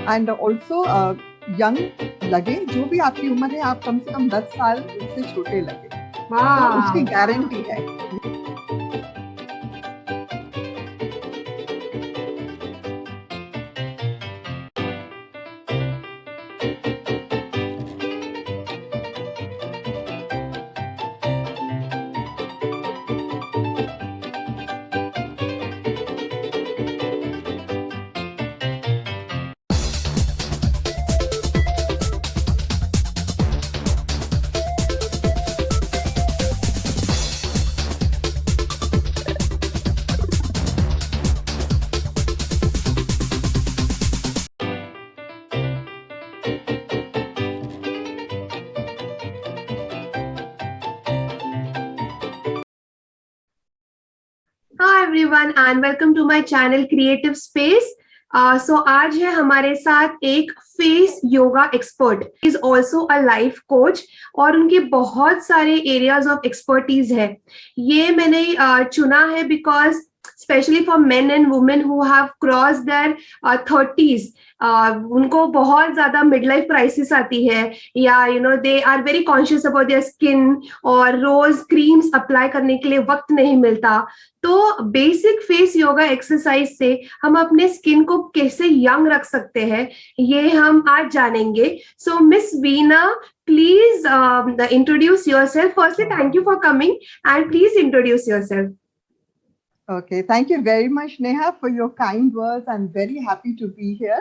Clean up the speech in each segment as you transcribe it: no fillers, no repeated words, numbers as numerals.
And also young लगे, जो भी आपकी उम्र है, आप कम से कम 10 साल उससे छोटे लगे, तो उसकी गारंटी है। Hi everyone and welcome to my channel Creative Space. So आज है हमारे साथ एक face yoga expert, is also a life coach और उनके बहुत सारे एरियाज ऑफ एक्सपर्टीज है। ये मैंने चुना है because specially for men and women who have cross their 30s, उनको बहुत ज्यादा मिड लाइफ क्राइसिस आती है, या they are very conscious about their skin और रोज क्रीम्स अप्लाई करने के लिए वक्त नहीं मिलता। तो बेसिक फेस योगा एक्सरसाइज से हम अपने स्किन को कैसे यंग रख सकते हैं, ये हम आज जानेंगे। So Miss Veena, please introduce yourself. Firstly thank you for coming and please introduce yourself. Okay, thank you very much, Neha, for your kind words. I'm very happy to be here.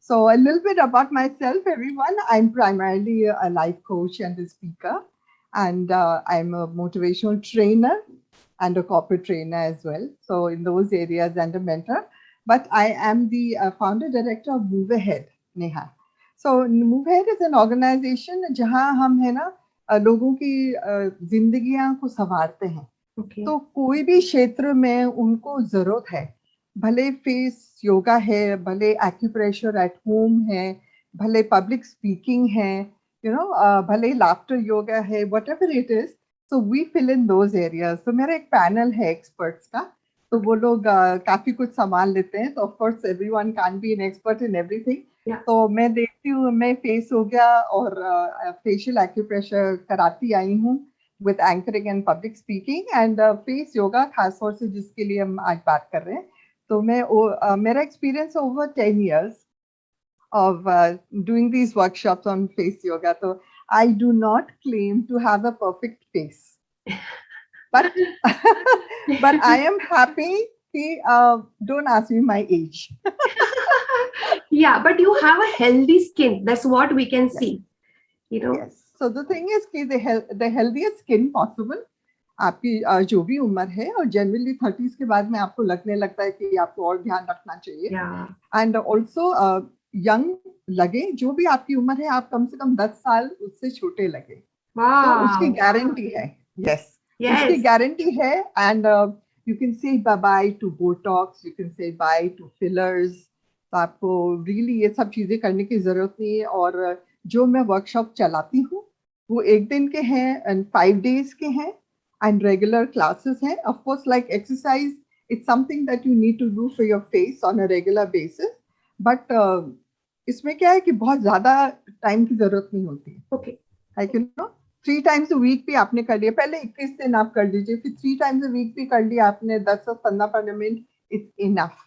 So a little bit about myself, everyone. I'm primarily a life coach and a speaker, and I'm a motivational trainer and a corporate trainer as well. So in those areas, and a mentor. But I am the founder director of Move Ahead, Neha. So Move Ahead is an organization जहाँ हम है ना लोगों की जिंदगियां को संवारते हैं। तो कोई भी क्षेत्र में उनको जरूरत है, भले फेस योगा है, भले एक्यूप्रेशर एट होम है, भले पब्लिक स्पीकिंग है, भले लाफ्टर योगा है, whatever it is, so we fill in those areas. तो मेरा एक पैनल है एक्सपर्ट्स का, तो वो लोग काफी कुछ संभाल लेते हैं। तो of course everyone can be an expert in everything. तो मैं देखती हूँ, मैं फेस हो गया और फेशियल एक्यूप्रेशर कराती आई हूँ with anchoring and public speaking and face yoga, खास तौर से जिसके लिए हम आज बात कर रहे हैं। तो मैं मेरा experience over 10 years of doing these workshops on face yoga. So I do not claim to have a perfect face, but but I am happy. Don't ask me my age. Yeah, but you have a healthy skin. That's what we can see. Yes. So the thing is कि the healthiest skin possible, आपकी जो भी उम्र है, और generally 30s के बाद में आपको लगने लगता है कि आपको और ध्यान रखना चाहिए। एंड ऑल्सो यंग लगे, जो भी आपकी उम्र है, आप कम से कम 10 साल उससे छोटे लगे, तो उसकी गारंटी है। यस, उसकी गारंटी है। And you can say bye bye to botox, you can say bye to fillers. तो आपको रियली ये सब चीजें करने की जरूरत नहीं है। और जो मैं वर्कशॉप चलाती हूँ वो 1 दिन के हैं एंड 5 days के हैं, एंड रेगुलर क्लासेस हैं। Of course like exercise, it's something that you need to do for your face on a regular basis, but इसमें क्या है कि बहुत ज्यादा टाइम की जरूरत नहीं होती है। Okay, like 3 times a week भी आपने कर लिया, पहले 21 दिन आप कर लीजिए, फिर 3 times a week भी कर लिया आपने, 10 से 15 मिनट, इट्स इनफ।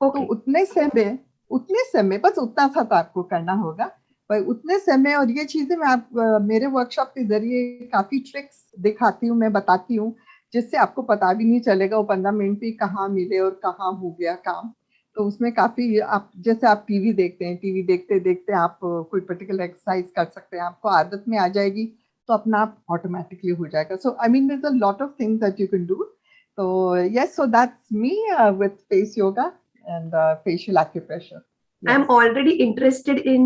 तो उतने समय बस उतना सा तो आपको करना होगा, पर उतने समय। और ये चीजें मैं मेरे वर्कशॉप के जरिए काफी ट्रिक्स दिखाती हूँ, मैं बताती हूँ, जिससे आपको पता भी नहीं चलेगा वो 15 मिनट भी कहाँ मिले और कहाँ हो गया काम। तो उसमें काफी, आप जैसे आप टीवी देखते हैं, टीवी देखते देखते आप कोई पर्टिकुलर एक्सरसाइज कर सकते हैं, आपको आदत में आ जाएगी, तो अपना आप ऑटोमेटिकली हो जाएगा। So I mean there is a lot of things that you can do. तो yes, so that's me with face yoga and facial acupressure. Yes. I'm already interested in,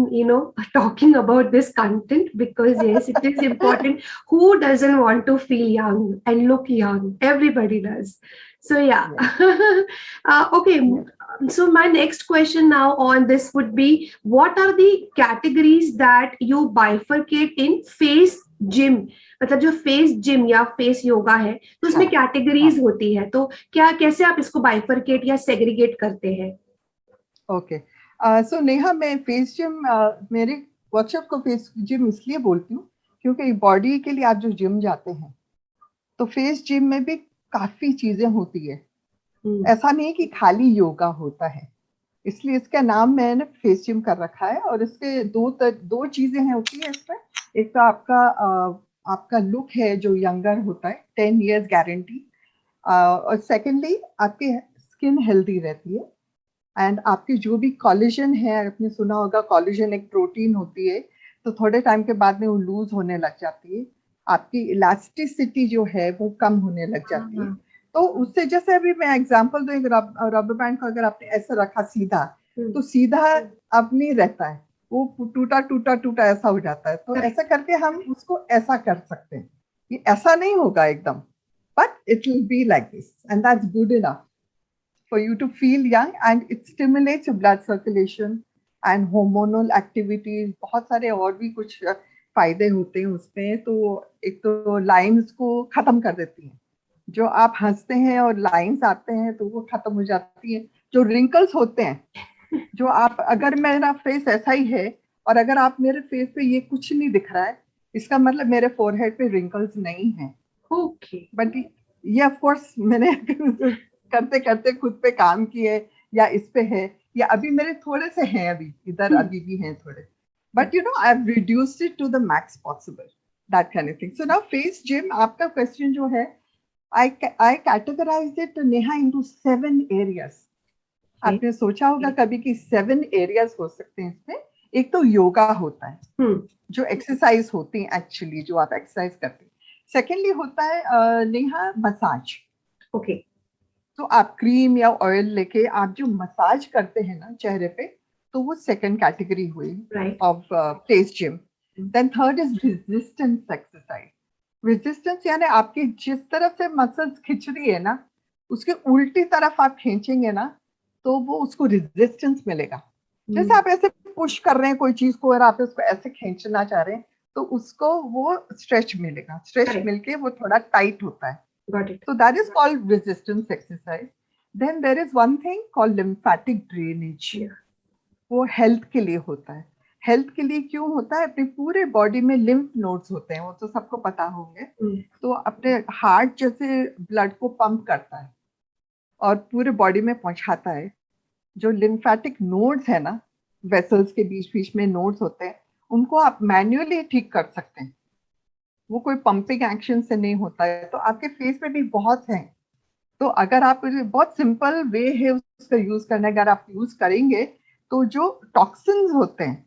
talking about this content because yes, it is important. Who doesn't want to feel young and look young? Everybody does. So yeah. Okay. Yes. So my next question now on this would be, what are the categories that you bifurcate in face gym? मतलब जो face gym या face yoga है, तो उसमें categories होती है, तो क्या कैसे आप इसको बाइफरकेट या सेग्रीगेट करते हैं? ओके, सो नेहा, मैं फेस जिम, मेरे वर्कशॉप को फेस जिम इसलिए बोलती हूँ क्योंकि बॉडी के लिए आप जो जिम जाते हैं तो फेस जिम में भी काफी चीजें होती है। ऐसा नहीं कि खाली योगा होता है, इसलिए इसका नाम मैंने फेस जिम कर रखा है। और इसके दो चीजें हैं होती है इसमें। एक तो आपका लुक है जो यंगर होता है, 10 years गारंटी। और सेकेंडली आपकी स्किन हेल्दी रहती है। एंड आपकी जो भी कोलेजन है, आपने सुना होगा कोलेजन एक प्रोटीन होती है, तो थोड़े टाइम के बाद में वो लूज होने लग जाती है। आपकी इलास्टिसिटी जो है वो कम होने लग जाती है। तो उससे, जैसे अभी मैं एग्जांपल दूं, एक रबर बैंड को अगर आपने ऐसा रखा सीधा, तो सीधा अब नहीं रहता है, वो टूटा टूटा टूटा ऐसा हो जाता है। तो ऐसा करके हम उसको ऐसा कर सकते हैं। ये ऐसा नहीं होगा एकदम, but it will be like this, and that's good enough for you to feel young, and it stimulates your blood circulation and hormonal activities. बहुत सारे और भी कुछ फायदे होते हैं उसमें। तो एक तो लाइंस को खत्म कर देती हैं। जो आप हंसते हैं और लाइंस आते हैं तो वो खत्म हो जाती है। जो रिंकल्स होते हैं, जो आप, अगर मेरा फेस ऐसा ही है और अगर आप मेरे फेस पे ये कुछ नहीं दिख रहा है, इसका मतलब मेरे फोरहेड पे रिंकल्स नहीं है। ओके। बट ये ऑफ कोर्स मैंने करते करते खुद पे काम किए, या इस पे है, या अभी मेरे थोड़े से हैं, अभी इधर अभी भी हैं थोड़े, but you know I have reduced it to the max possible, that kind of thing. So now face gym, आपका क्वेश्चन जो है, I categorise it Neha into 7 areas. आपने सोचा होगा कभी कि 7 एरियाज हो सकते हैं इसमें। एक तो योगा होता है, जो एक्सरसाइज होती है एक्चुअली, जो आप एक्सरसाइज करते हैं। सेकेंडली होता है नेहा मसाज। ओके। तो आप क्रीम या ऑयल लेके आप जो मसाज करते हैं ना चेहरे पे, तो वो सेकंड कैटेगरी हुई of face gym. Then third is resistance exercise. Resistance यानी आपकी जिस तरफ से मसल्स खिंच रही है ना, उसके उल्टी तरफ आप खींचेंगे ना, तो वो उसको रेजिस्टेंस मिलेगा। जैसे आप ऐसे पुश कर रहे हैं कोई चीज को और आप उसको ऐसे खींचना चाह रहे हैं, तो उसको वो स्ट्रेच मिलेगा। स्ट्रेच मिलके वो थोड़ा टाइट होता है। Got it. So that is called resistance exercise. Then there is one thing called lymphatic drainage. वो हेल्थ के लिए होता है। हेल्थ के लिए क्यों होता है? अपने पूरे बॉडी में लिम्फ नोड्स होते हैं, वो तो सबको पता होंगे। तो अपने हार्ट जैसे ब्लड को पंप करता है और पूरे बॉडी में पहुंचाता है। जो लिम्फेटिक नोड्स है ना, वेसल्स के बीच बीच में नोड्स होते हैं, उनको आप मैन्युअली ठीक कर सकते हैं। वो कोई पंपिंग एक्शन से नहीं होता है। तो आपके फेस पे भी बहुत हैं। तो अगर आप, बहुत सिंपल वे है उसका यूज करने, अगर आप यूज करेंगे तो जो टॉक्सिन्स होते हैं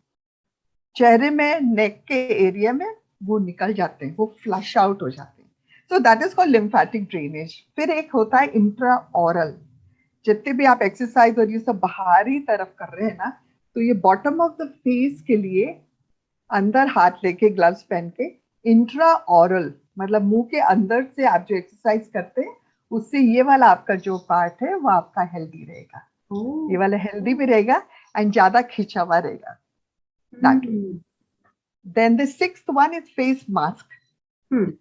चेहरे में, नेक के एरिया में, वो निकल जाते हैं, वो फ्लश आउट हो जाते हैं। So that is called lymphatic drainage. फिर एक होता है इंट्रा ऑरल। जितने भी आप एक्सरसाइज और ये सब बाहरी तरफ कर रहे हैं ना, तो ये बॉटम ऑफ द फेस के लिए अंदर हाथ लेके, ग्लव्स पहन के, इंट्रा ऑरल मतलब मुंह के अंदर से आप जो एक्सरसाइज करते हैं, उससे ये वाला आपका जो पार्ट है वो आपका हेल्दी रहेगा। ये वाला हेल्दी भी रहेगा एंड ज्यादा खिंचा हुआ रहेगा। Then the sixth one is face mask.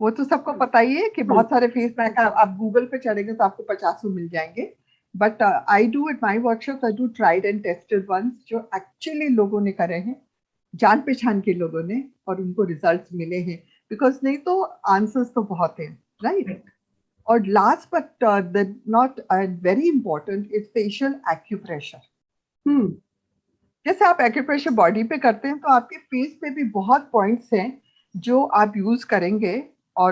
वो तो सबको पता ही है कि बहुत सारे फेस मास्क आप गूगल पे चलेंगे तो आपको 50 मिल जाएंगे। But I do it my workshop, I do tried and tested once, जो एक्चुअली लोगों ने करे हैं, जान पहचान के लोगों ने, और उनको रिजल्ट्स मिले हैं। बिकॉज नहीं तो आंसर्स तो बहुत हैं, राइट? और last but not very important is facial acupressure. जैसे आप एक्यूप्रेशर बॉडी पे करते हैं, तो आपके फेस पे भी बहुत पॉइंट्स हैं जो आप यूज करेंगे, और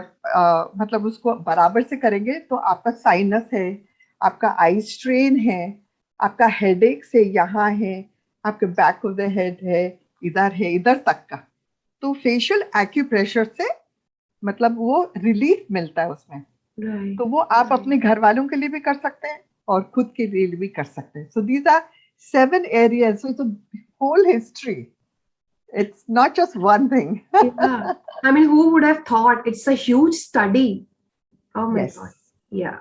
मतलब उसको बराबर से करेंगे तो आपका साइनस है, आपका आई स्ट्रेन है, आपका हेडेक से यहाँ है, आपके बैक ऑफ द हेड है, इधर तक का। तो फेशियल एक्यूप्रेशर से मतलब वो रिलीफ मिलता है उसमें। तो वो आप अपने घर वालों के लिए भी कर सकते हैं और खुद के लिए भी कर सकते हैं। So these are 7 areas. So it's a whole history. It's not just one thing. Yeah. I mean, who would have thought? It's a huge study. Oh my Yes. God. Yeah.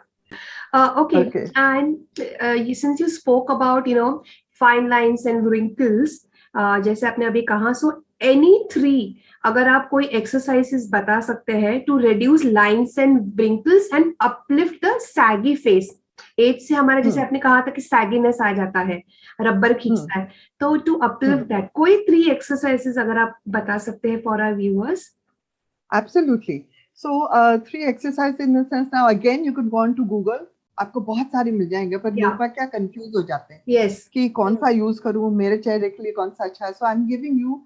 Okay. And since you spoke about, fine lines and wrinkles, जैसे आपने अभी कहा, so any 3 अगर आप कोई exercises बता सकते हैं to reduce lines and wrinkles and uplift the saggy face, age से हमारा, जैसे आपने कहा था कि सैगीनेस आ जाता है, रबर खींचता है, तो टू अपलिफ्ट दैट कोई 3 एक्सरसाइजेस अगर आप बता सकते हैं for our viewers. Absolutely. So, three exercise in the sense, now again you could go on to Google. आपको बहुत सारे मिल जाएंगे, पर Yeah. लोग क्या कंफ्यूज हो जाते हैं Yes. कि कौन सा यूज करूं, मेरे चेहरे के लिए कौन सा अच्छा है. So I'm giving you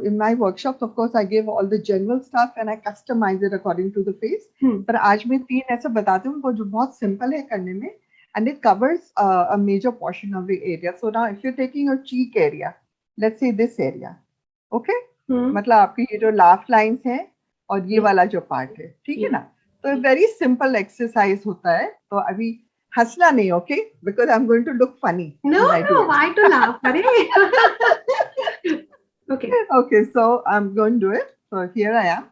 in my workshops, of course, I give all the general stuff and I customize it according to the face. पर आज मैं 3 ऐसे बताती हूँ वो जो बहुत सिंपल है करने में, and it covers a major portion of the area. So now if you're taking your cheek area, let's say this area, okay? मतलब आपकी ये जो लाफ लाइंस हैं और ये वाला जो पार्ट है, ठीक है ना? तो वेरी सिंपल एक्सरसाइज होता है. तो अभी हंसना नहीं, okay? Because I am going to look funny. No, no, why to laugh? अरे. Okay. Okay, so I'm going to do it. So here I am.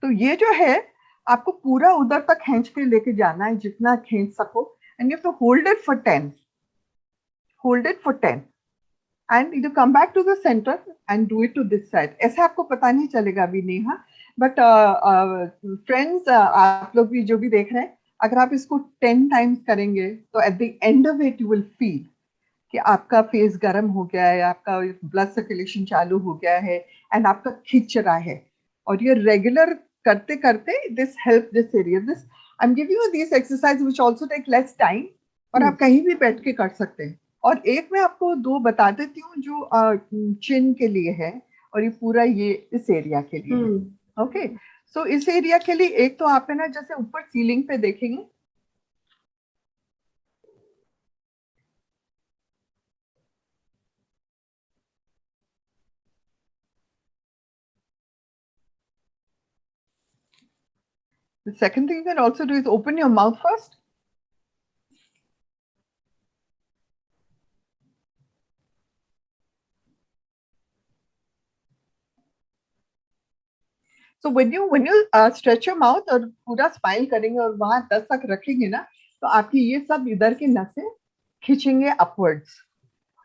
तो ये जो है आपको पूरा उधर तक खींच के लेके जाना है, जितना खींच सको. And you have to hold it for 10. Hold it for 10 and you come back to the center and do it to this side. ऐसा आपको पता नहीं चलेगा अभी नेहा, बट फ्रेंड्स आप लोग भी जो भी देख रहे हैं, अगर आप इसको 10 टाइम्स करेंगे तो eight the end of it you will feel कि आपका फेस गर्म हो गया है, आपका ब्लड सर्कुलेशन चालू हो गया है एंड आपका खिंच रहा है. और ये रेगुलर करते करते this help this area. This I am giving you this exercise which also take less time, और आप कहीं भी बैठ के कर सकते हैं. और एक मैं आपको 2 बता देती हूँ जो चिन के लिए है और ये पूरा ये इस एरिया के लिए है. ओके, सो इस एरिया के लिए एक तो आप है ना, जैसे ऊपर सीलिंग पे देखेंगे, the second thing you can also do is open your mouth first. So when you stretch your mouth और पूरा स्माइल करेंगे और वहां 10 तक रखेंगे ना, तो आपकी ये सब इधर की नसें खींचेंगे अपवर्ड्स.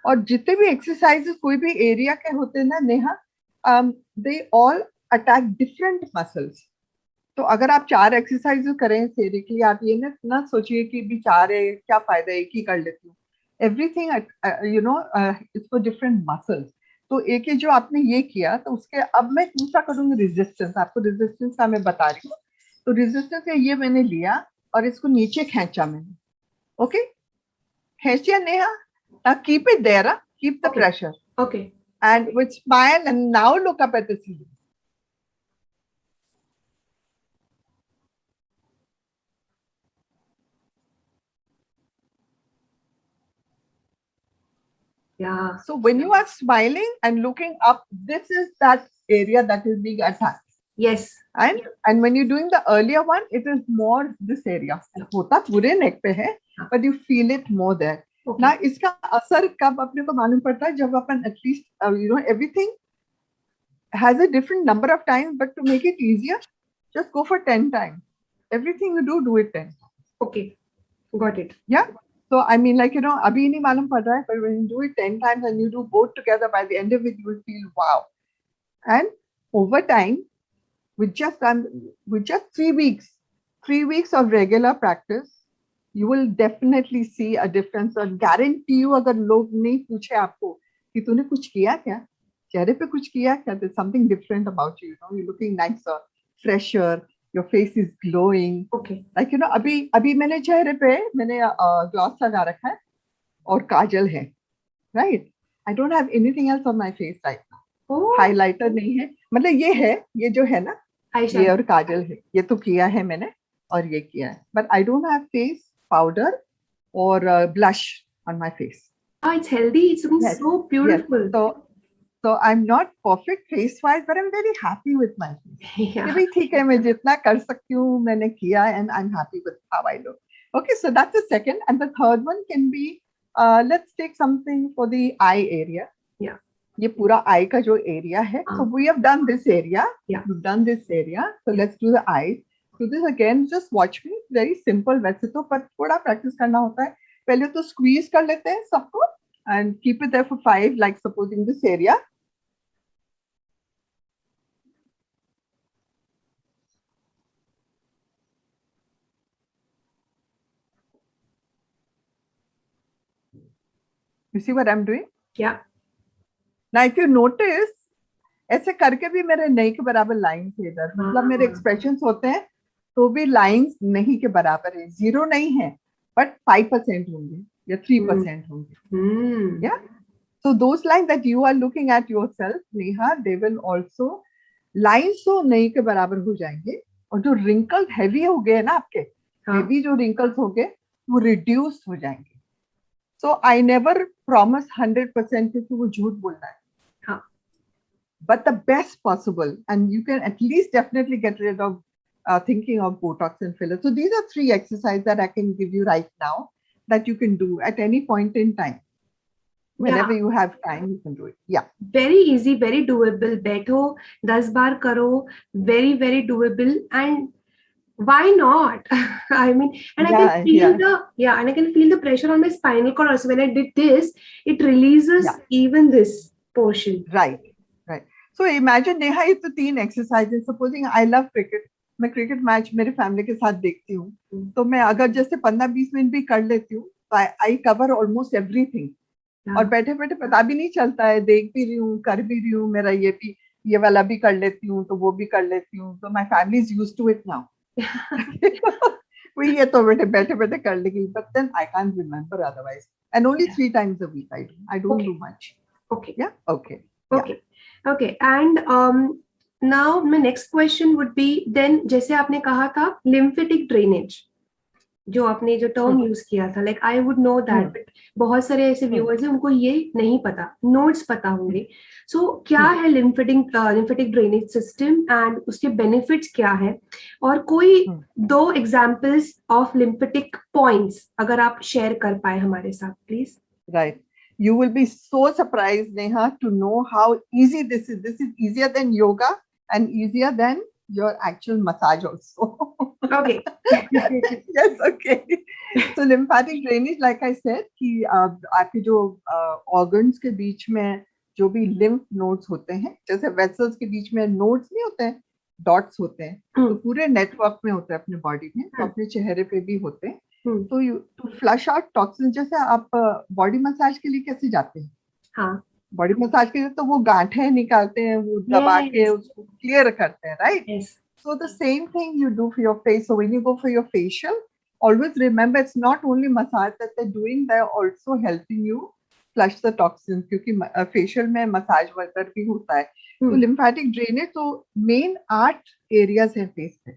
और जितने भी एक्सरसाइजेस कोई भी एरिया के होते हैं ना Neha, they all attack different muscles. तो अगर आप 4 एक्सरसाइजेस करें इस एरिया के लिए, आप ये ना सोचिए कि भी 4 है, क्या फायदा, एक ही कर लेती हूँ. Everything you know it's for different muscles. तो एक ही जो आपने ये किया, तो उसके अब मैं दूसरा करूंगी रेजिस्टेंस. आपको रेजिस्टेंस का मैं बता रही हूँ. तो रेजिस्टेंस में ये मैंने लिया और इसको नीचे खींचा मैंने. ओके, खींचिए Neha. Keep it there, keep the pressure. Okay. And with smile, and now look up at the ceiling. Yeah. So when you are smiling and looking up, this is that area that is being attacked. Yes. And when you're doing the earlier one, it is more this area. होता पूरे neck पे है, but you feel it more there. Okay. ना इसका असर कब अपने को मालूम पड़ता है, जब अपन at least you know everything has a different number of times, but to make it easier, just go for 10 times. Everything you do it 10. Okay, got it. Yeah. So I mean, like, you know, abhi nahi malum pad raha hai, but when you do it 10 times and you do both together, by the end of it, you will feel wow. And over time, with just 3 weeks of regular practice, you will definitely see a difference. And guarantee you, अगर लोग नहीं पूछे आपको कि तूने कुछ किया क्या, चेहरे पे कुछ किया क्या, there's something different about you. You know, you're looking nicer, fresher. Your face is glowing. Okay. Like, you know, अभी मैंने चेहरे पे मैंने ग्लॉस लगा रखा है और काजल है, right? I don't have anything else on my face right now. Oh. Highlighter नहीं है, मतलब ये है, ये जो है ना, ये और काजल है, ये तो किया है मैंने और ये किया है. But I don't have face powder or blush on my face. Oh, it's healthy. It's looking so beautiful. Yes. So I'm not perfect face wise, but I'm very happy with my face. Yeah. कि ठीक है, मैं जितना कर सकती हूँ मैंने किया, and I'm happy with how I look. Okay, so that's the second, and the third one can be, let's take something for the eye area. Yeah. ये पूरा eye का जो area है, so we have done this area. Yeah. We've done this area, so let's do the eyes. So this again, just watch me. Very simple. वैसे तो पर थोड़ा practice करना होता है. पहले तो squeeze कर लेते हैं सबको and keep it there for 5, like supposing this area. You see what I'm doing? Yeah. Now if you notice, ऐसे करके भी मेरे नहीं के बराबर लाइन थे इधर. मतलब मेरे एक्सप्रेशंस होते हैं तो भी लाइंस नहीं के बराबर है. 0 नहीं है, but 5% होंगे या 3% होंगे. Yeah. So those lines that you are looking at yourself, Neha, they will also lines तो नहीं के बराबर हो जाएंगे. और जो wrinkles heavy हो गए ना आपके, heavy जो wrinkles हो गए वो reduce हो जाएंगे. So I never promise 100% क्योंकि वो झूठ बोलना है. But the best possible, and you can at least definitely get rid of thinking of Botox and fillers. So these are 3 exercises that I can give you right now that you can do at any point in time. Whenever you have time, you can do it. Yeah. Very easy, very doable. बैठो 10 बार करो. Very, very doable. And why not? I mean, and I can feel and I can feel the pressure on my spinal cord also. When I did this, it releases even this portion. Right. So imagine, Neha, ये तो 3 exercises. Supposing I love cricket, मैं cricket match मेरे family के साथ देखती हूँ. तो मैं अगर जैसे 15-20 मिनट भी कर लेती हूँ, I cover almost everything. और बैठे बैठे पता भी नहीं चलता है, देख भी रही हूँ, कर भी रही हूँ, मेरा ये वाला भी कर लेती हूँ, तो वो भी कर लेती हूँ. तो my family is used to it now. ये तो बैठे बैठे कर लेगी, but then I can't remember otherwise. And only 3 times a week I do. I don't do much. Okay. Yeah. Okay. Okay. And now my next question would be then, जैसे आपने कहा था lymphatic drainage, जो आपने जो term use किया था, like I would know that, but बहुत सारे ऐसे व्यूअर्स हैं उनको ये नहीं पता, नोट्स पता होंगे. So क्या है lymphatic drainage system and उसके benefits क्या है, और कोई 2 examples of lymphatic points अगर आप शेयर कर पाए हमारे साथ, please. Right. You will be so surprised, Neha, to know how easy this is. This is easier than yoga and easier than your actual massage also. Okay. Yes, okay. So lymphatic drainage, like I said, कि आपके जो organs के बीच में जो भी lymph nodes होते हैं, जैसे vessels के बीच में nodes नहीं होते हैं, dots होते हैं, तो पूरे network में होते हैं अपने body में, तो अपने चेहरे पे भी होते हैं. तो टू फ्लश आउट टॉक्सिन, जैसे आप बॉडी मसाज के लिए कैसे जाते हैं? हाँ. बॉडी मसाज के लिए तो वो गांठें निकालते हैं, वो दबा के उसको क्लियर करते हैं, right? So the same thing you do for your face. So when you go for your facial, always remember it's not only massage that they're doing, they're also helping you flush the toxins, क्योंकि facial में massage worker भी होता है. तो lymphatic drainage तो main 8 areas है face पे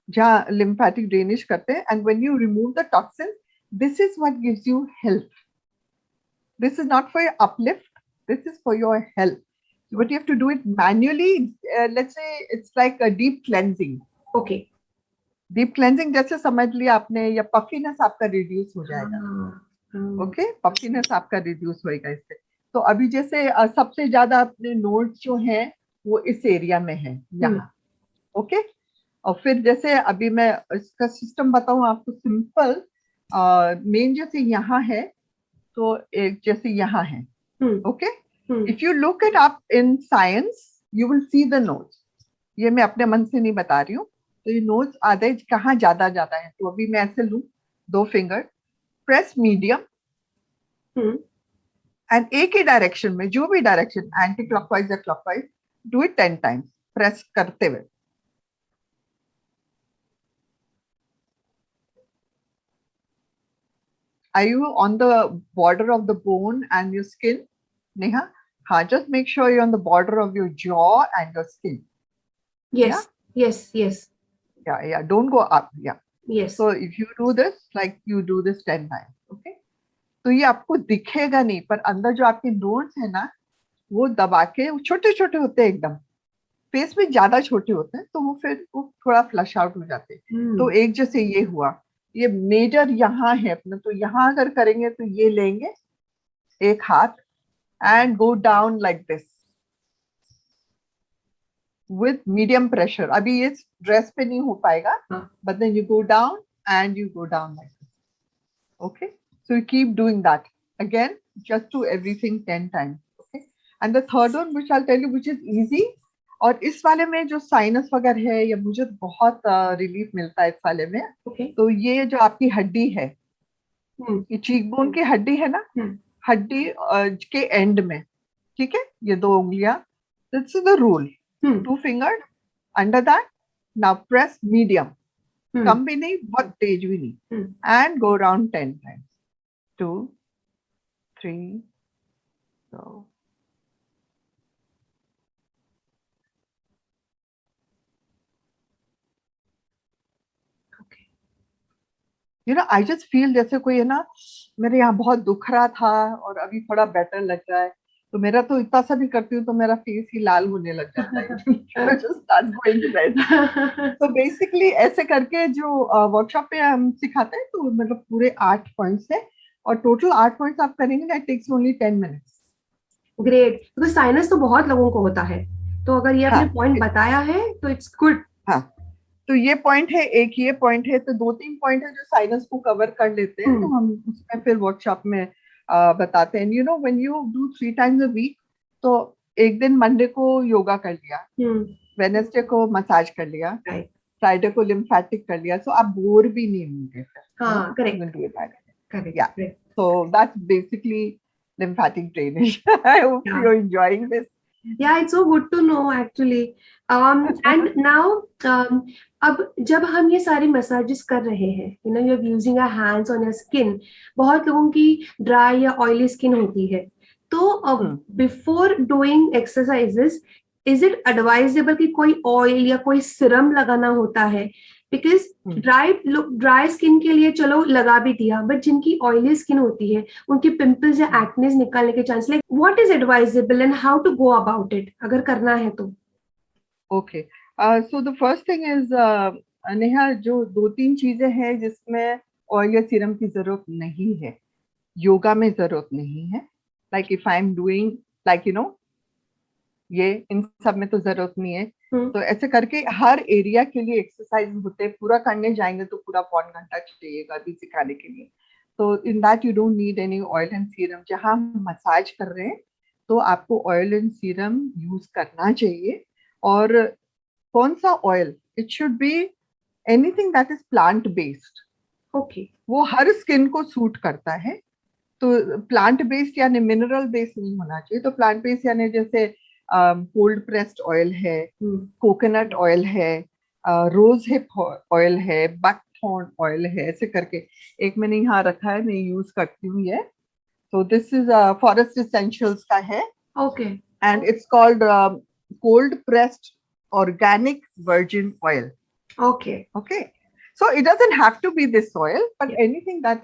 जहाँ lymphatic drainage करते हैं. And when you remove the toxin, this is what gives you health. This is not for your uplift. This is for your health. But you have to do it manually. Let's say it's like a deep cleansing. Okay. Deep cleansing जैसे समझ लिया आपने, या puffiness आपका reduce हो जाएगा. Okay, puffiness आपका reduce होएगा इससे. तो अभी जैसे सबसे ज्यादा अपने nodes जो हैं वो इस एरिया में है, यहाँ. Okay. और फिर जैसे अभी मैं इसका सिस्टम बताऊं आपको सिंपल. मेन जैसे यहाँ है तो एक जैसे यहाँ है. Okay. If you look it up in science you will see the nodes. ये मैं अपने मन से नहीं बता रही हूँ. तो ये नोड्स आधे कहाँ ज्यादा ज्यादा है. तो अभी मैं ऐसे लूं 2 फिंगर, प्रेस मीडियम एंड एक ही डायरेक्शन में, जो भी डायरेक्शन, एंटी क्लॉकवाइज या clockwise, do it 10 times press करते हुए. Are you on the border of the bone and your skin, Neha? Just make sure you're on the border of your jaw and your skin. Yes. Yeah. Don't go up. Yeah. Yes. So if you do this, like you do this 10 times, okay? तो ये आपको दिखेगा नहीं, पर अंदर जो आपके nodes है ना, वो दबा के छोटे छोटे होते हैं एकदम. फेस में ज्यादा छोटे होते हैं, तो वो फिर वो थोड़ा फ्लश आउट हो जाते हैं. तो एक जैसे ये हुआ, ये मेजर यहाँ है अपना, तो यहाँ अगर करेंगे तो ये लेंगे एक हाथ and go down like this. with medium pressure. अभी ये ड्रेस पे नहीं हो पाएगा, but then you go down and you go down like this. Okay, so you keep doing that again, just do everything 10 times. Okay, and the third one which I'll tell you, which is easy, और इस वाले में जो sinus वगैरह है, या मुझे बहुत रिलीफ मिलता है इस वाले में. तो ये जो आपकी हड्डी है, ये चीक बोन की हड्डी है ना, हड्डी के एंड में, ठीक है, ये 2 उंगलियां, this is the rule. 2 finger under that. Now press medium, कम भी नहीं, बहुत तेज भी नहीं, and go around 10 times. 2 3 4. You know, I just feel जैसे कोई है ना, मेरे यहाँ बहुत दुख रहा था और अभी थोड़ा बेटर लग रहा है. तो मेरा तो इतना सा भी करती हूँ तो मेरा फेस ही लाल होने लग जाता है. तो बेसिकली ऐसे करके जो वर्कशॉप पे हम सिखाते हैं, तो मतलब पूरे 8 पॉइंट्स है, और टोटल 8 पॉइंट्स आप करेंगे ना, it takes only 10 minutes. Great. Because sinus तो बहुत लोगों को होता है, तो अगर ये आपने पॉइंट बताया है तो इट्स गुड. हाँ, तो ये पॉइंट है, एक ये पॉइंट है, तो 2-3 पॉइंट है जो साइनस को कवर कर लेते हैं. तो हम उसमें फिर वर्कशॉप में बताते हैं. You know, when you do 3 times a week, तो एक दिन मंडे को योगा कर लिया, वेडनेसडे को मसाज कर लिया, फ्राइडे को लिम्फेटिक कर लिया, सो आप बोर भी नहीं होंगे फिर. हाँ, correct. So that's basically lymphatic drainage. I hope you're enjoying this. Yeah, it's so good to know actually. And now, अब जब हम ये सारी मसाजेस कर रहे हैं, you know, you're using our hands on your skin. बहुत लोगों की ड्राई या ऑयली स्किन होती है, तो before doing exercises, is it advisable कि कोई ऑयल या कोई सिरम लगाना होता है? बिकॉज ड्राई स्किन के लिए चलो लगा भी दिया, बट जिनकी ऑयली स्किन होती है, उनकी पिंपल्स या एक्नेस निकलने के chance, like what is advisable and how to go about it अगर करना है तो? Okay, so the first thing is, Neha, जो 2-3 चीजें हैं जिसमें ऑयल या सीरम की जरूरत नहीं है, योगा में जरूरत नहीं है. Like if I am doing, like you know, ये इन सब में तो जरूरत नहीं है. तो ऐसे करके हर एरिया के लिए एक्सरसाइज होते हैं. पूरा करने जाएंगे तो पूरा 1 घंटा चाहिएगा अभी सिखाने के लिए. तो in that you don't need any oil and serum. जहां हम मसाज कर रहे हैं तो आपको ऑयल एंड सीरम यूज करना चाहिए. और कौन सा oil? It should be anything that is plant based. Okay, वो हर स्किन को सूट करता है. तो प्लांट बेस्ड यानी मिनरल बेस्ड नहीं होना चाहिए. तो प्लांट बेस्ड यानी जैसे कोल्ड प्रेस्ड ऑयल है, कोकोनट ऑयल है, रोज हिप ऑयल है, बकथॉर्न ऑयल है, ऐसे करके. एक मैंने यहाँ रखा है, मैं यूज करती हूँ ये. तो दिस इज फॉरेस्ट एसेंशियल्स का है. Okay, and it's called cold pressed organic virgin oil. Okay, okay, so it doesn't have to be this oil, but anything that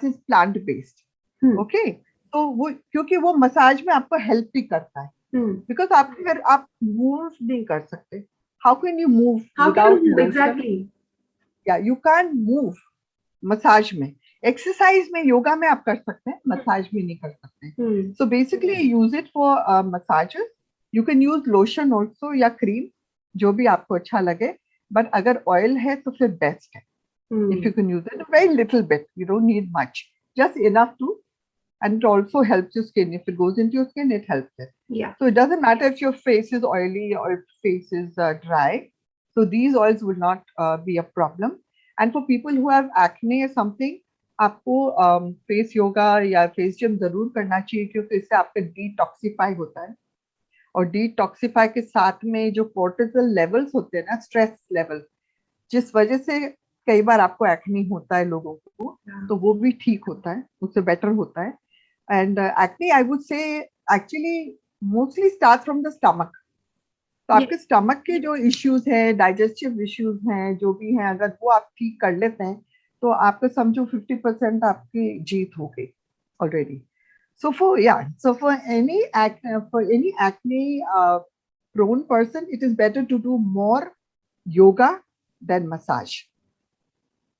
is plant based. Okay, तो वो क्योंकि वो मसाज में आपको help भी करता है, बिकॉज आप फिर आप मूव नहीं कर सकते. How can you move without? Exactly, या यू कैन मूव मसाज में. एक्सरसाइज में, योगा में आप कर सकते हैं, मसाज में नहीं कर सकते. So basically use it for massages. You can use lotion also या क्रीम, जो भी आपको अच्छा लगे. बट अगर ऑयल है तो फिर बेस्ट है. If you can use it, a very little bit, you don't need much, just enough to, and it also helps your skin. If it goes into your skin, it helps it. Yeah. So it doesn't matter if your face is oily or if face is dry. So these oils will not be a problem. And for people who have acne or something, आपको face yoga या face gym जरूर करना चाहिए, क्योंकि इससे आपका detoxify होता है. और detoxify के साथ में जो cortisol levels होते हैं ना, stress level, जिस वजह से कई बार आपको एक्ने होता है लोगों को, तो वो भी ठीक होता है, उससे बेटर होता है. And acne, I would say, actually mostly start from the stomach. तो आपके स्टमक के जो इश्यूज हैं, डाइजेस्टिव इश्यूज हैं, जो भी हैं, अगर वो आप ठीक कर लेते हैं तो आपको समझो 50% आपकी जीत हो गई already. So for any acne prone person, it is better to do more yoga than massage.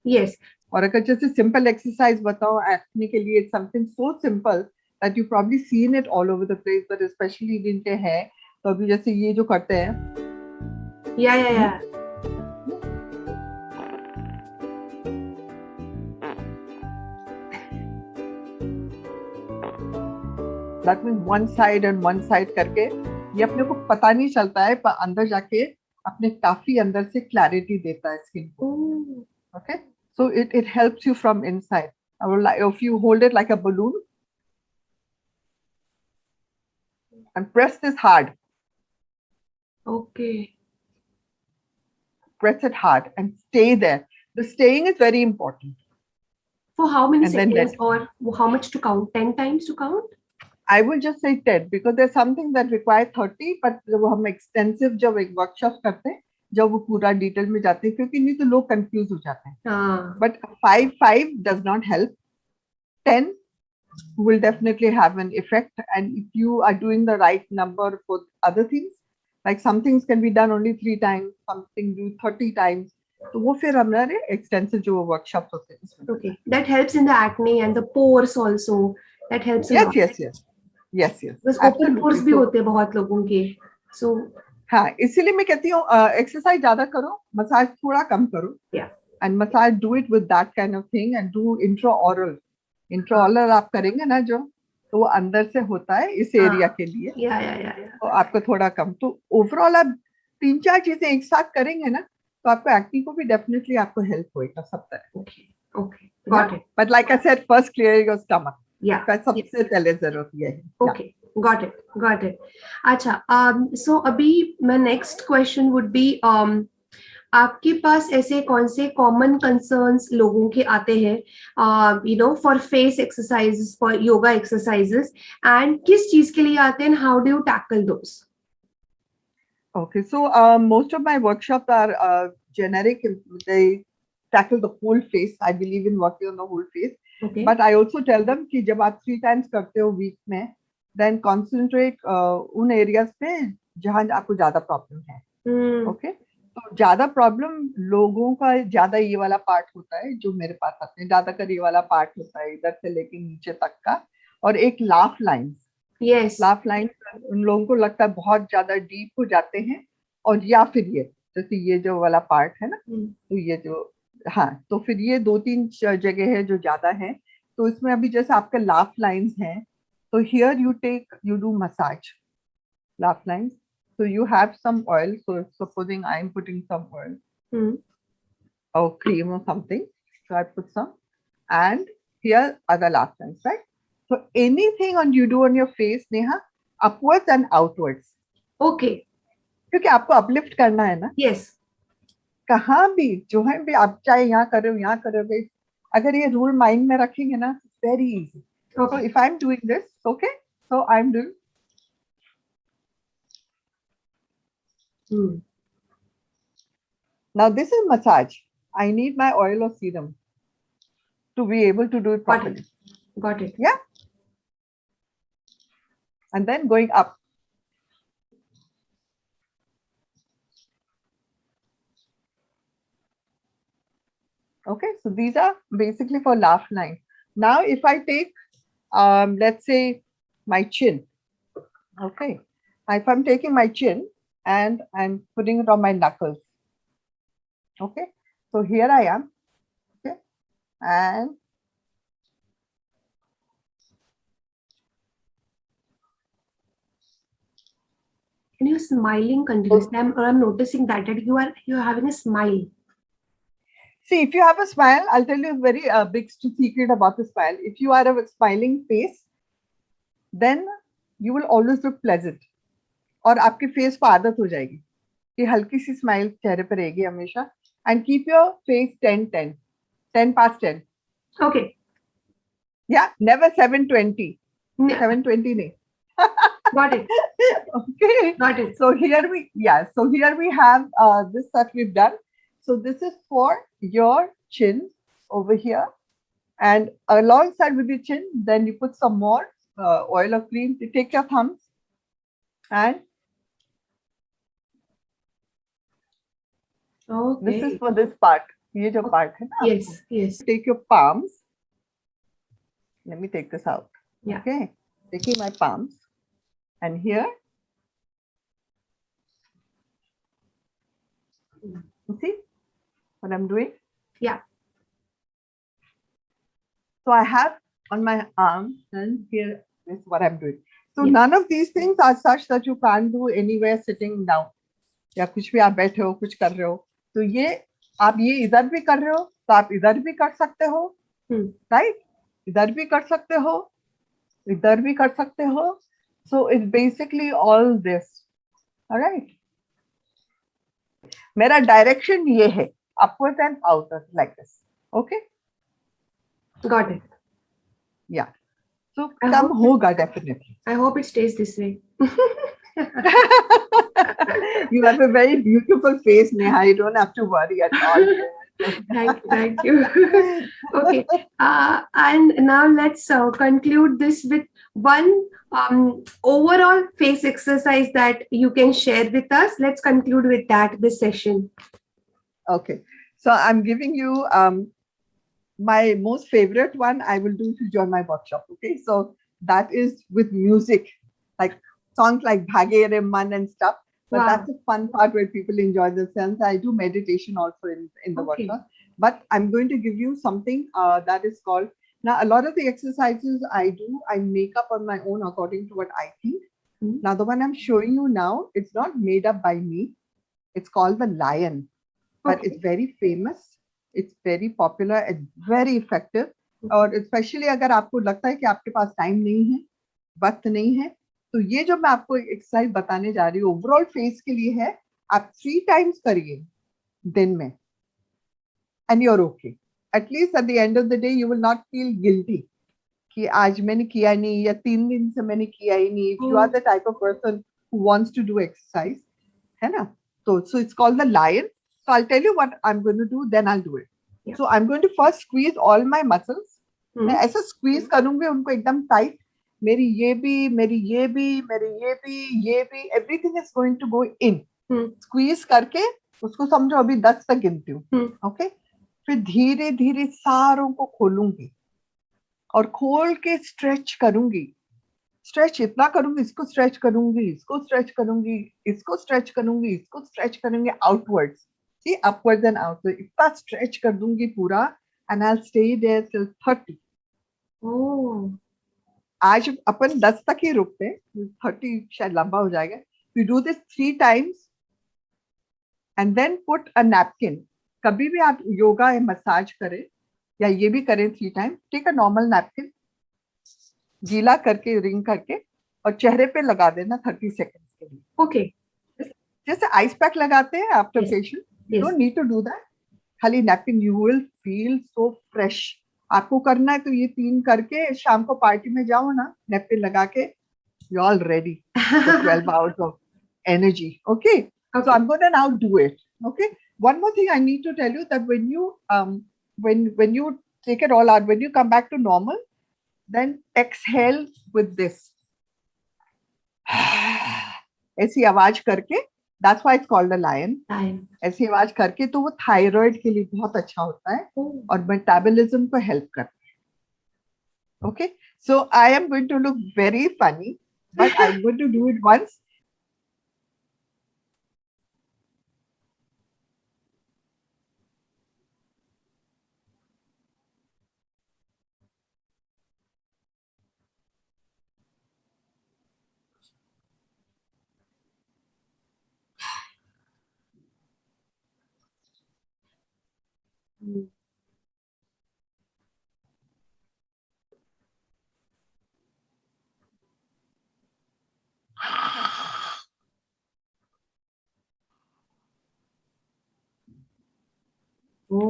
Yes. और अगर जैसे सिंपल एक्सरसाइज बताओ एक्ने के लिए, something so simple that you probably seen it all over the place, but especially जिनके हैं तो अभी जैसे ये जो करते हैं, या that means one side and one side करके ये अपने को पता नहीं चलता है, पर अंदर जाके अपने काफी अंदर से क्लैरिटी देता है स्किन को. Okay, so it helps you from inside. If you hold it like a balloon and press this hard, okay. press it hard and stay there. The staying is very important. For how many And then seconds or how much to count? 10 times to count? I will just say 10 because there's something that requires 30, but जब हम extensive जब एक workshop करते हैं, जब वो पूरा detail में जाते हैं, क्योंकि नहीं तो लोग कंफ्यूज हो जाते हैं. हाँ. But 5 does not help. 10 will definitely have an effect. And if you are doing the right number for other things, like some things can be done only 3 times, something do 30 times. तो वो फिर हमारे extensive जो workshops होते हैं उसमें. Okay, that helps in the acne and the pores also. That helps a lot. Yes. Because open pores भी होते हैं बहुत लोगों के. So हाँ, इसीलिए मैं कहती हूँ एक्सरसाइज ज्यादा करो, मसाज थोड़ा कम करो. Yeah. And massage, do it with that kind of thing and do intraoral. Intraoral आप करेंगे ना जो, तो वो अंदर से होता है इस एरिया के लिए. या. तो आपको थोड़ा कम, तो ओवरऑल आप 3-4 चीजें एक साथ करेंगे ना, तो आपको एक्ने को भी डेफिनेटली आपको हेल्प होएगा सब तरह. Okay, got it. But like I said, first clear your stomach. Yeah. का सबसे पहले जरूरत ये है. Okay, got it. अच्छा, so अभी my next question would be आपके पास ऐसे कौन से कॉमन कंसर्न्स लोगों के आते हैं for face exercises, for yoga exercises, and किस चीज के लिए आते हैं, how do you tackle those? Okay, so most of my workshops are generic. They tackle the whole face. I believe in working on the whole face. Okay. But I also tell them कि जब आप 3 times करते हो week में, then concentrate उन areas पे जहाँ आपको ज्यादा problem है. Okay? तो ज्यादा प्रॉब्लम लोगों का ज्यादा ये वाला पार्ट होता है जो मेरे पास आते हैं, ज्यादातर ये वाला पार्ट होता है इधर से लेके नीचे तक का, और एक laugh line. Yes. Laugh line उन लोगों को लगता है बहुत ज्यादा डीप हो जाते हैं, और या फिर ये जैसे ये जो वाला पार्ट है ना, तो ये जो, हाँ, तो फिर ये 2-3 जगह है जो ज्यादा है. तो इसमें अभी जैसे आपके लाफ लाइंस हैं, तो here you do massage laugh lines. So you have some oil. So supposing I am putting some oil or cream or something. So I put some, and here are the laugh lines, right? So anything you do on your face, Neha, upwards and outwards. Okay. क्योंकि आपको uplift करना है ना. Yes. कहाँ भी जो है भी आप चाहे यहाँ कर रहे हो, यहाँ कर रहे हो, अगर ये रूल माइंड में रखेंगे ना, very easy. Okay. So if I'm doing this, okay, so I'm doing. Now this is massage. I need my oil or serum to be able to do it properly. Got it. Yeah. And then going up. Okay, so these are basically for laugh line. Now if I take, let's say my chin. Okay, if I'm taking my chin and I'm putting it on my knuckles. Okay, so here I am. Okay, and and you're smiling continuously. I'm noticing that you're having a smile. See, if you have a smile, I'll tell you a very big secret about the smile. If you are a smiling face, then you will always look pleasant. और आपके face को आदत हो जाएगी कि हल्की सी smile चेहरे पर रहेगी हमेशा. And keep your face 10-10, 10 past 10. Okay. Yeah, never 7:20. Yeah. 7:20 nahi. Got it. Okay. Got it. So here we have this that we've done. So this is for your chin over here, and alongside with your chin, then you put some more oil or cream. You take your thumbs and Okay. this is for this part. ये जो part है ना. Yes. Take your palms. Let me take this out. Yeah. Okay. Taking my palms, and here You see what I'm doing? Yeah. So I have on my arm, and here is what I'm doing. So Yeah. none of these things are such that you can't do anywhere sitting down. या कुछ भी आप बैठे हो कुछ कर रहे हो तो ये आप ये इधर भी कर रहे हो तो आप इधर भी कर सकते हो राइट इधर भी कर सकते हो इधर भी कर सकते हो so it's basically all this alright मेरा डायरेक्शन ये है upward and outward like this okay Got it. या सो कम होगा definitely I hope it stays this way. You have a very beautiful face, Neha. You don't have to worry at all. Thank you. Okay. And now let's conclude this with one overall face exercise that you can share with us. Let's conclude with that this session. Okay. So I'm giving you my most favorite one. I will do to join my workshop. Okay. So that is with music, like songs like Bhage Re Man and stuff. But that's a fun part where people enjoy themselves. I do meditation also in the workshop. But I'm going to give you something that is called, now a lot of the exercises I do, I make up on my own according to what I think. Now the one I'm showing you now, it's not made up by me. It's called the Lion. But it's very famous. It's very popular and very effective. और especially अगर आपको लगता है कि आपके पास time नहीं है, वक्त नहीं है, तो ये जो मैं आपको एक्सरसाइज बताने जा रही हूँ ओवरऑल फेस के लिए है. आप 3 टाइम्स करिए दिन में and you are okay. At least at the end of the day you will not feel guilty कि आज मैंने किया नहीं या 3 दिन से मैंने किया ही नहीं. If you are the type of person who wants to do exercise, है ना, तो so it's called the lion. So I'll tell you what I'm going to do, then I'll do it. Yeah. So I'm going to first squeeze all my muscles. मैं ऐसा squeeze करूँगी उनको एकदम tight. मेरी ये भी, मेरी ये भी, मेरी ये भी, everything is going to go in. Squeeze करके उसको समझो अभी 10 तक गिनती हूँ. Okay? फिर धीरे धीरे सारों को खोलूंगी और खोल के stretch करूँगी. स्ट्रेच इतना करूंगी, इसको स्ट्रेच करूंगी, इसको स्ट्रेच करूंगी, इसको स्ट्रेच करूंगी, इसको स्ट्रेच करूंगी outwards. See, upwards and outwards. इतना stretch कर दूंगी पूरा and I'll stay there till 30. Oh. आज अपन 10 तक ही रुकते हैं, 30 शायद लंबा हो जाएगा. We do this 3 times and then put a napkin. कभी भी आप योगा या मसाज करें या ये भी करें 3 times, take a normal napkin, गीला करके रिंग करके और चेहरे पे लगा देना 30 seconds के लिए. Okay. जैसे आइस पैक लगाते हैं after facial. You don't need to do that. खाली napkin, you will feel so fresh. आपको करना है तो ये 3 करके शाम को पार्टी में जाओ ना, napkin लगा के, you're all ready for 12 hours of energy. Okay? So I'm going to now do it. Okay? One more thing I need to tell you that when you when you take it all out, when you come back to normal, then exhale with this. ऐसी आवाज करके, that's why it's called a lion. ऐसी आवाज करके तो वो thyroid के लिए बहुत अच्छा होता है और मेटाबॉलिज्म को हेल्प करता है. Okay, so I am going to look very funny, but I'm going to do it once.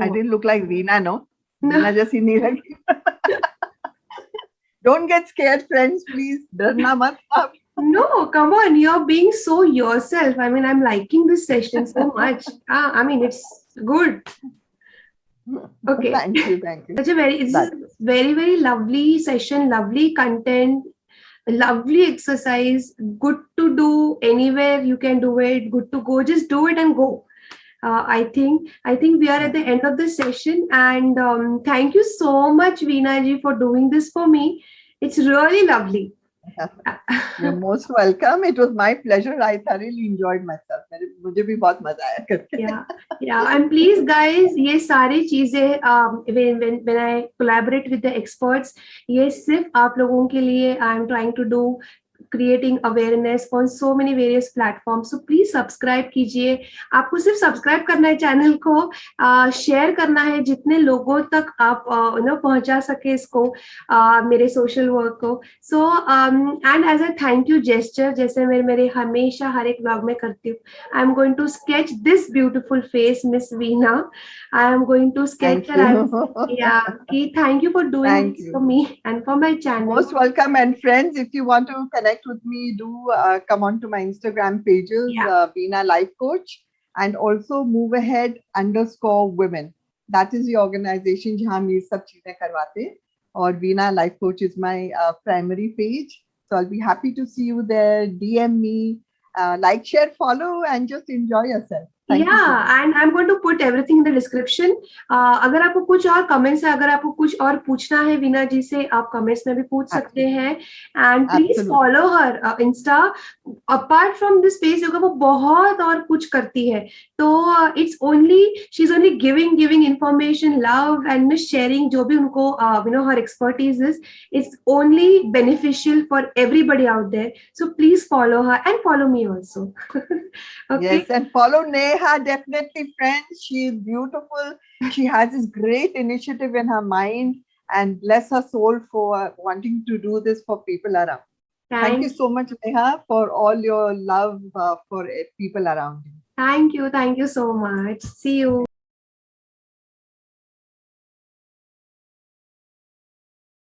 I didn't look like Veena, no? Veena जैसी नहीं लगी. Don't get scared, friends, please. डरना मत आप. No, come on. You're being so yourself. I mean, I'm liking this session so much. I mean, it's good. Okay. Thank you. It's a very, very lovely session, lovely content, lovely exercise. Good to do anywhere you can do it. Good to go. Just do it and go. I think we are at the end of the session, and thank you so much, Veena ji, for doing this for me. It's really lovely. You're most welcome. It was my pleasure. I thoroughly enjoyed myself. मुझे भी बहुत मजा आया करके. Yeah, and please guys, ये सारी चीजें when I collaborate with the experts, ये सिर्फ आप लोगों के लिए I am trying to do creating awareness on so many various platforms. So please subscribe कीजिए. आपको सिर्फ सब्सक्राइब करना है चैनल को, शेयर करना है जितने लोगों तक आप पहुंचा सके इसको, मेरे सोशल वर्क को. So and as a thank you gesture, जैसे मेरे हमेशा हर एक व्लॉग में करती हूँ, I am going to sketch this beautiful face, miss Veena. I am going to sketch thank you for doing this for me and for my channel. Most welcome. And friends, if you want to connect with me, do come on to my Instagram pages, Veena Life Coach, and also Move Ahead _women. That is the organization जहाँ हम ये सब चीजें करवाते हैं. और Veena Life Coach is my primary page. So I'll be happy to see you there. DM me, like, share, follow, and just enjoy yourself. And I'm going to put everything in the description. अगर आपको कुछ और comments है, अगर आपको कुछ और पूछना है वीना जी से, आप कमेंट्स में भी पूछ सकते हैं. And please follow her insta. Apart from this space yoga वो बहुत और कुछ करती है. तो it's only she is only giving information, love and sharing. जो भी उनको her expertise is, it's only beneficial for everybody out there. So please follow her and follow me also. Yes, and follow Neha, definitely, friends. She is beautiful. She has this great initiative in her mind, and bless her soul for wanting to do this for people around. Thank you so much, Neha, for all your love for people around you. Thank you so much. See you.